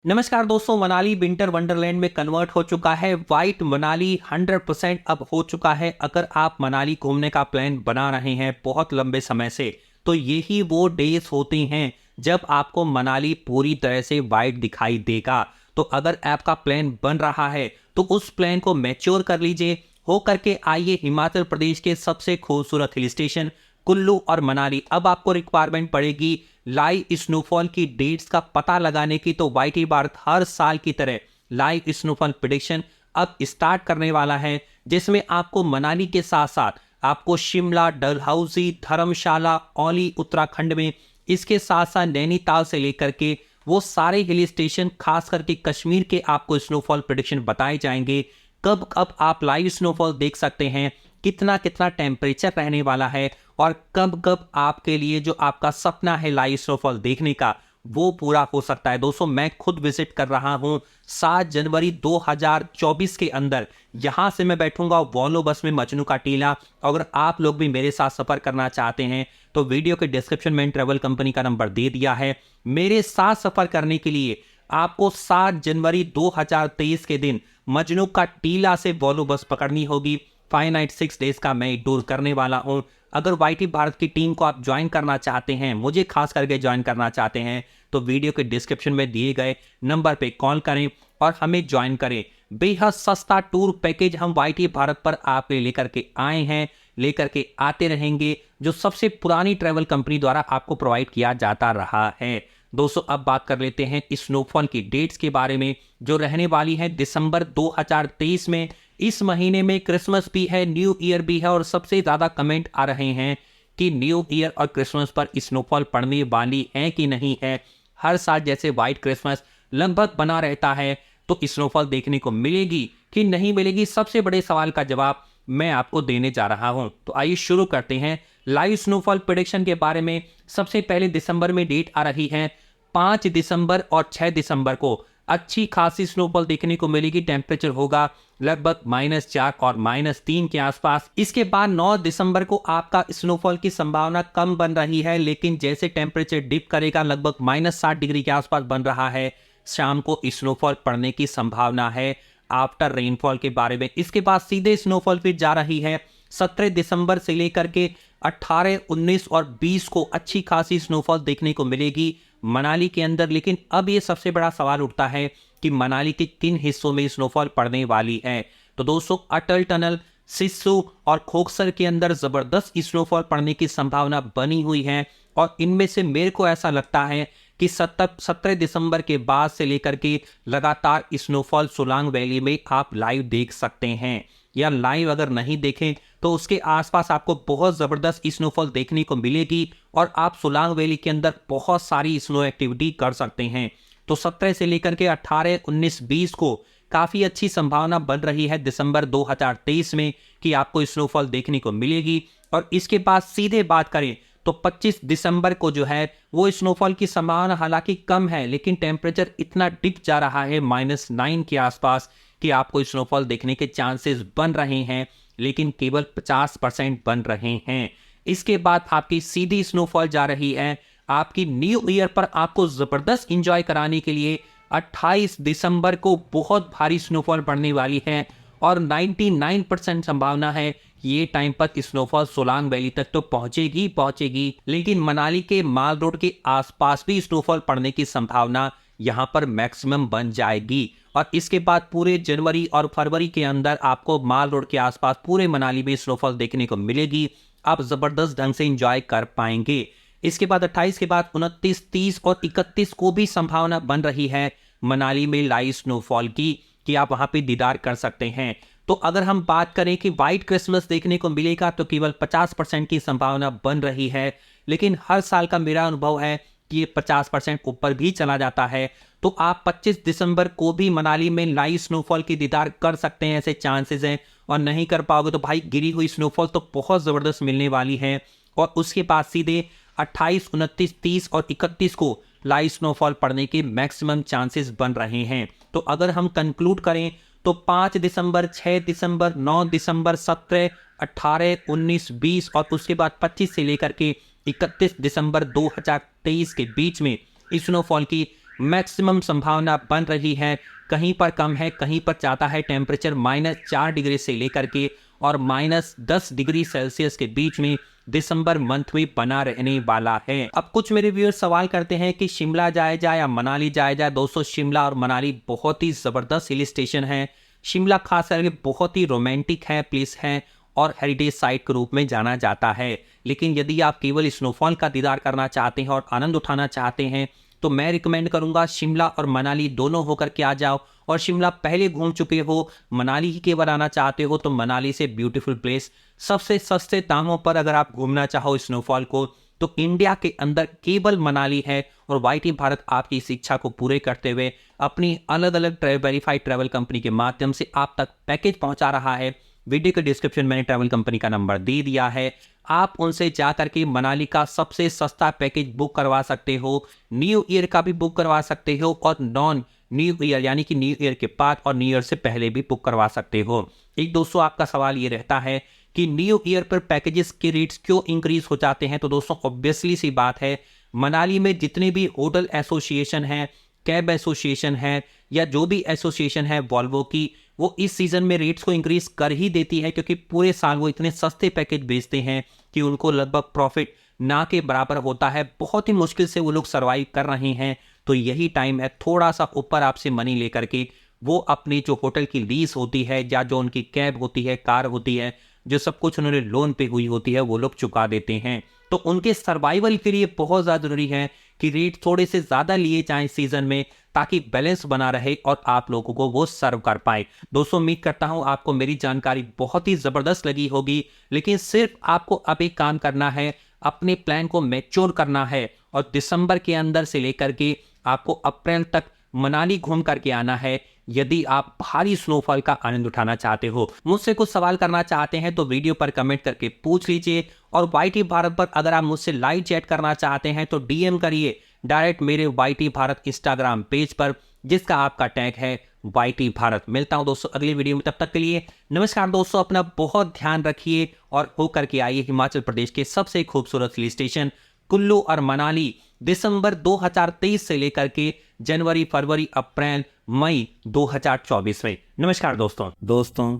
नमस्कार दोस्तों, Manali winter Wonderland में कन्वर्ट हो चुका है। वाइट मनाली 100% अब हो चुका है। अगर आप मनाली घूमने का प्लान बना रहे हैं बहुत लंबे समय से, तो यही वो डेज होते हैं जब आपको मनाली पूरी तरह से वाइट दिखाई देगा। तो अगर आपका प्लान बन रहा है तो उस प्लान को मैच्योर कर लीजिए, हो करके आइए हिमाचल प्रदेश के सबसे खूबसूरत हिल स्टेशन कुल्लू और मनाली। अब आपको रिक्वायरमेंट पड़ेगी लाइव स्नोफॉल की डेट्स का पता लगाने की। तो वाईटी भारत हर साल की तरह लाइव स्नोफॉल प्रिडिक्शन अब स्टार्ट करने वाला है, जिसमें आपको मनाली के साथ साथ आपको शिमला, डलहौजी, धर्मशाला, औली उत्तराखंड में, इसके साथ साथ नैनीताल से लेकर के वो सारे हिल स्टेशन, खास करके कश्मीर के आपको स्नोफॉल प्रिडिक्शन बताए जाएंगे। कब कब आप लाइव स्नोफॉल देख सकते हैं, कितना कितना टेम्परेचर रहने वाला है, और कब कब आपके लिए जो आपका सपना है लाइव स्नोफॉल देखने का वो पूरा हो सकता है। दोस्तों, मैं खुद विजिट कर रहा हूं 7 जनवरी 2024 के अंदर। यहां से मैं बैठूंगा वॉल्वो बस में मजनू का टीला। अगर आप लोग भी मेरे साथ सफर करना चाहते हैं तो वीडियो के डिस्क्रिप्शन में ट्रैवल कंपनी का नंबर दे दिया है। मेरे साथ सफर करने के लिए आपको 7 जनवरी 2023 के दिन मजनू का टीला से वॉल्वो बस पकड़नी होगी। 5 नाइट 6 डेज का मैं टूर करने वाला हूं। अगर वाईटी भारत की टीम को आप ज्वाइन करना चाहते हैं, मुझे खास करके ज्वाइन करना चाहते हैं, तो वीडियो के डिस्क्रिप्शन में दिए गए नंबर पे कॉल करें और हमें ज्वाइन करें। बेहद सस्ता टूर पैकेज हम वाईटी भारत पर आप लेकर के आए हैं, लेकर के आते रहेंगे, जो सबसे पुरानी ट्रैवल कंपनी द्वारा आपको प्रोवाइड किया जाता रहा है। दोस्तों, अब बात कर लेते हैं स्नोफॉल की डेट्स के बारे में, जो रहने वाली है दिसंबर 2023 में। इस महीने में क्रिसमस भी है, न्यू ईयर भी है, और सबसे ज़्यादा कमेंट आ रहे हैं कि न्यू ईयर और क्रिसमस पर स्नोफॉल पड़ने वाली है कि नहीं है। हर साल जैसे वाइट क्रिसमस लगभग बना रहता है, तो स्नोफॉल देखने को मिलेगी कि नहीं मिलेगी, सबसे बड़े सवाल का जवाब मैं आपको देने जा रहा हूं। तो आइए शुरू करते हैं लाइव स्नोफॉल प्रेडिक्शन के बारे में। सबसे पहले दिसंबर में डेट आ रही है 5 दिसंबर और 6 दिसंबर को अच्छी खासी स्नोफॉल देखने को मिलेगी। टेम्परेचर होगा लगभग -4 और -3 के आसपास। इसके बाद 9 दिसंबर को आपका स्नोफॉल की संभावना कम बन रही है, लेकिन जैसे टेम्परेचर डिप करेगा लगभग -7 डिग्री के आसपास बन रहा है, शाम को स्नोफॉल पड़ने की संभावना है आफ्टर रेनफॉल के बारे में। इसके बाद सीधे स्नोफॉल फिर जा रही है 17 दिसंबर से लेकर के 18, 19 और 20 को अच्छी खासी स्नोफॉल देखने को मिलेगी मनाली के अंदर। लेकिन अब ये सबसे बड़ा सवाल उठता है कि मनाली के किन हिस्सों में स्नोफॉल पड़ने वाली है। तो दोस्तों, अटल टनल, सिस्सू और खोखसर के अंदर जबरदस्त स्नोफॉल पड़ने की संभावना बनी हुई है, और इनमें से मेरे को ऐसा लगता है कि 17 दिसंबर के बाद से लेकर के लगातार स्नोफॉल सोलांग वैली में आप लाइव देख सकते हैं, या लाइव अगर नहीं देखें तो उसके आसपास आपको बहुत ज़बरदस्त स्नोफॉल देखने को मिलेगी, और आप सोलांग वैली के अंदर बहुत सारी स्नो एक्टिविटी कर सकते हैं। तो 17 से लेकर के 18, 19, 20 को काफ़ी अच्छी संभावना बन रही है दिसंबर 2023 में कि आपको स्नोफॉल देखने को मिलेगी। और इसके बाद सीधे बात करें तो 25 दिसंबर को जो है वो स्नोफॉल की संभावना हालांकि कम है, लेकिन टेम्परेचर इतना डिप जा रहा है -9 के आसपास कि आपको स्नोफॉल देखने के चांसेस बन रहे हैं, लेकिन केवल 50% बन रहे हैं। इसके बाद आपकी सीधी स्नोफॉल जा रही है आपकी न्यू ईयर पर। आपको ज़बरदस्त इंजॉय कराने के लिए 28 दिसंबर को बहुत भारी स्नोफॉल पड़ने वाली है, और 99% संभावना है ये टाइम पर स्नोफॉल सोलांग वैली तक तो पहुंचेगी पहुंचेगी, लेकिन मनाली के माल रोड के आसपास भी स्नोफॉल पड़ने की संभावना यहां पर मैक्सिमम बन जाएगी। और इसके बाद पूरे जनवरी और फरवरी के अंदर आपको माल रोड के आसपास पूरे मनाली में स्नोफॉल देखने को मिलेगी। आप जबरदस्त ढंग से एंजॉय कर पाएंगे। इसके बाद 28 के बाद 29, 30 और 31 को भी संभावना बन रही है मनाली में लाइव स्नोफॉल की, कि आप वहां पे दीदार कर सकते हैं। तो अगर हम बात करें कि वाइट क्रिसमस देखने को मिलेगा, तो केवल 50% की संभावना बन रही है, लेकिन हर साल का मेरा अनुभव है कि ये 50% ऊपर भी चला जाता है। तो आप 25 दिसंबर को भी मनाली में लाइव स्नोफॉल की दीदार कर सकते हैं, ऐसे चांसेस हैं। और नहीं कर पाओगे तो भाई गिरी हुई स्नोफॉल तो बहुत ज़बरदस्त मिलने वाली है। और उसके बाद सीधे 28, 29, 30 और 31 को लाइव स्नोफॉल पड़ने के मैक्सिमम चांसेस बन रहे हैं। तो अगर हम कंक्लूड करें तो 5 दिसंबर, 6 दिसंबर, 9 दिसंबर, 17, 18, 19, 20 और उसके बाद 25 से लेकर के 31 दिसंबर 2023 के बीच में स्नोफॉल की मैक्सिमम संभावना बन रही है। कहीं पर कम है, कहीं पर जाता है टेम्परेचर -4 डिग्री से लेकर के और -10 डिग्री सेल्सियस के बीच में दिसंबर मंथ में बना रहने वाला है। अब कुछ मेरे व्यूअर्स सवाल करते हैं कि शिमला जाया जाए या मनाली जाया जाए। दोस्तों, शिमला और मनाली बहुत ही ज़बरदस्त हिल स्टेशन है। शिमला खास करके बहुत ही रोमांटिक है, प्लेस है और हेरिटेज साइट के रूप में जाना जाता है। लेकिन यदि आप केवल स्नोफॉल का दीदार करना चाहते हैं और आनंद उठाना चाहते हैं तो मैं रिकमेंड करूंगा शिमला और मनाली दोनों होकर के आ जाओ। और शिमला पहले घूम चुके हो, मनाली ही केवल आना चाहते हो तो मनाली से ब्यूटीफुल प्लेस सबसे सस्ते दामों पर अगर आप घूमना चाहो स्नोफॉल को तो इंडिया के अंदर केवल मनाली है। और वाईटी भारत आपकी इस इच्छा को पूरे करते हुए अपनी अलग अलग वेरीफाइड ट्रैवल कंपनी के माध्यम से आप तक पैकेज पहुंचा रहा है। वीडियो के डिस्क्रिप्शन में मैंने ट्रैवल कंपनी का नंबर दे दिया है, आप उनसे जाकर के मनाली का सबसे सस्ता पैकेज बुक करवा सकते हो। न्यू ईयर का भी बुक करवा सकते हो और नॉन न्यू ईयर यानी कि न्यू ईयर के बाद और न्यू ईयर से पहले भी बुक करवा सकते हो। एक दोस्तों आपका सवाल ये रहता है कि न्यू ईयर पर पैकेजेस के रेट्स क्यों इंक्रीज हो जाते हैं। तो दोस्तों ऑब्वियसली सी बात है, मनाली में जितने भी होटल एसोसिएशन है, कैब एसोसिएशन है या जो भी एसोसिएशन है वॉल्वो की, वो इस सीजन में रेट्स को इंक्रीज कर ही देती है क्योंकि पूरे साल वो इतने सस्ते पैकेज बेचते हैं कि उनको लगभग प्रॉफिट ना के बराबर होता है। बहुत ही मुश्किल से वो लोग सर्वाइव कर रहे हैं। तो यही टाइम है थोड़ा सा ऊपर आपसे मनी लेकर के वो अपनी जो होटल की लीज होती है या जो उनकी कैब होती है, कार होती है, जो सब कुछ उन्होंने लोन पे हुई होती है वो लोग चुका देते हैं। तो उनके सर्वाइवल के लिए बहुत ज़्यादा जरूरी है कि रेट थोड़े से ज़्यादा लिए जाएं सीजन में ताकि बैलेंस बना रहे और आप लोगों को वो सर्व कर पाए। दोस्तों उम्मीद करता हूं आपको मेरी जानकारी बहुत ही ज़बरदस्त लगी होगी। लेकिन सिर्फ आपको अब एक काम करना है, अपने प्लान को मैच्योर करना है और दिसंबर के अंदर से लेकर के आपको अप्रैल तक मनाली घूम करके आना है यदि आप भारी स्नोफॉल का आनंद उठाना चाहते हो। मुझसे कुछ सवाल करना चाहते हैं तो वीडियो पर कमेंट करके पूछ लीजिए। और वाईटी भारत पर अगर आप मुझसे लाइव चैट करना चाहते हैं तो डीएम करिए डायरेक्ट मेरे वाईटी भारत इंस्टाग्राम पेज पर जिसका आपका टैग है वाईटी भारत। मिलता हूं दोस्तों अगली वीडियो में, तब तक के लिए नमस्कार दोस्तों, अपना बहुत ध्यान रखिए और होकर के आइए हिमाचल प्रदेश के सबसे खूबसूरत हिल स्टेशन कुल्लू और मनाली दिसंबर 2023 से लेकर के जनवरी, फरवरी, अप्रैल, मई 2024 में। नमस्कार दोस्तों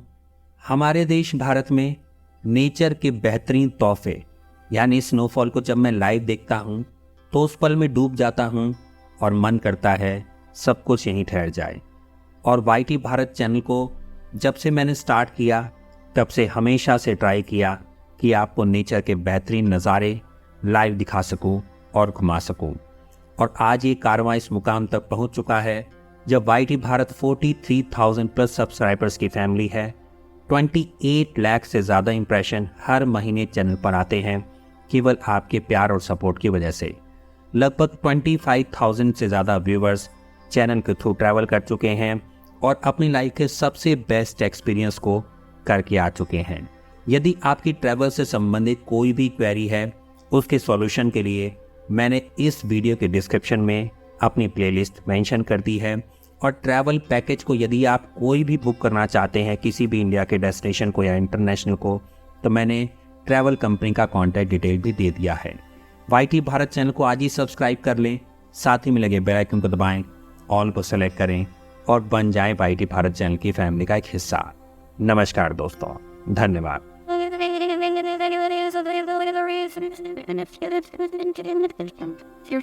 हमारे देश भारत में नेचर के बेहतरीन तोहफे यानी स्नोफॉल को जब मैं लाइव देखता हूँ तो उस पल में डूब जाता हूँ और मन करता है सब कुछ यहीं ठहर जाए। और वाईटी भारत चैनल को जब से मैंने स्टार्ट किया तब से हमेशा से ट्राई किया कि आपको नेचर के बेहतरीन नज़ारे लाइव दिखा सकूं और घुमा सकूं। और आज ये कारवां इस मुकाम तक पहुंच चुका है जब वाईटी भारत 43,000 प्लस सब्सक्राइबर्स की फैमिली है। 28 लाख से ज़्यादा इंप्रेशन हर महीने चैनल पर आते हैं केवल आपके प्यार और सपोर्ट की वजह से। लगभग 25,000 से ज़्यादा व्यूवर्स चैनल के थ्रू ट्रैवल कर चुके हैं और अपनी लाइफ के सबसे बेस्ट एक्सपीरियंस को करके आ चुके हैं। यदि आपकी ट्रैवल से संबंधित कोई भी क्वेरी है उसके सॉल्यूशन के लिए मैंने इस वीडियो के डिस्क्रिप्शन में अपनी प्लेलिस्ट मेंशन कर दी है। और ट्रैवल पैकेज को यदि आप कोई भी बुक करना चाहते हैं किसी भी इंडिया के डेस्टिनेशन को या इंटरनेशनल को तो मैंने ट्रैवल कंपनी का कॉन्टैक्ट डिटेल भी दे दिया है। वाईटी भारत चैनल को आज ही सब्सक्राइब कर लें, साथ ही में लगे बेल आइकन को दबाएं, ऑल को सेलेक्ट करें और बन जाएं वाईटी भारत चैनल की फैमिली का एक हिस्सा। नमस्कार दोस्तों, धन्यवाद। You're